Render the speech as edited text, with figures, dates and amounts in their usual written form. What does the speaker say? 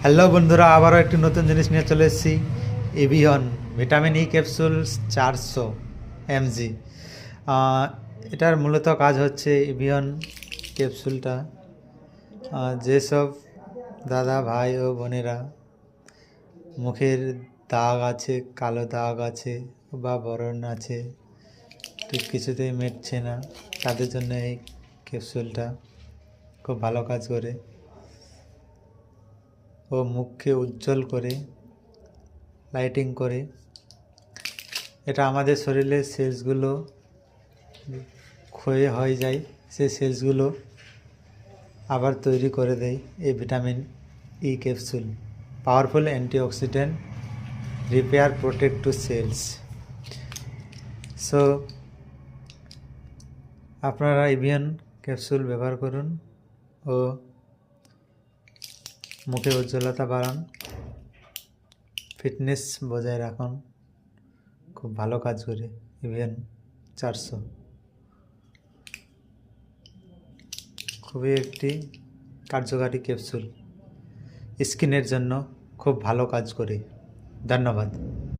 Hello বন্ধুরা, আবারও একটি নতুন জিনিস নিয়ে চলে এসেছি। এভিয়ন ভিটামিন ই ক্যাপসুল 400 mg। এটার মূলত কাজ হচ্ছে এভিয়ন ক্যাপসুলটা যেসব দাদা ভাই ও বোনেরা মুখের দাগ আছে, কালো দাগ আছে বা বরণ আছে, ঠিক কিছুতেই মিটছে না, তাদের জন্য এই ক্যাপসুলটা খুব ভালো কাজ করে ও মুখকে উজ্জ্বল করে, লাইটিং করে। এটা আমাদের শরীরের সেলসগুলো ক্ষয়ে হয়ে যায়, সেই সেলসগুলো আবার তৈরি করে দেয় এই vitamin E capsule. Powerful antioxidant, repair, protect to cells. So আপনারা এভিয়ন ক্যাপসুল ব্যবহার করুন ও মুখে উজ্জ্বলতা বাড়ান, ফিটনেস বজায় রাখুন। খুব ভালো কাজ করে এভিয়ন 400, খুবই একটি কার্যকারী ক্যাপসুল, স্কিনের জন্য খুব ভালো কাজ করে। ধন্যবাদ।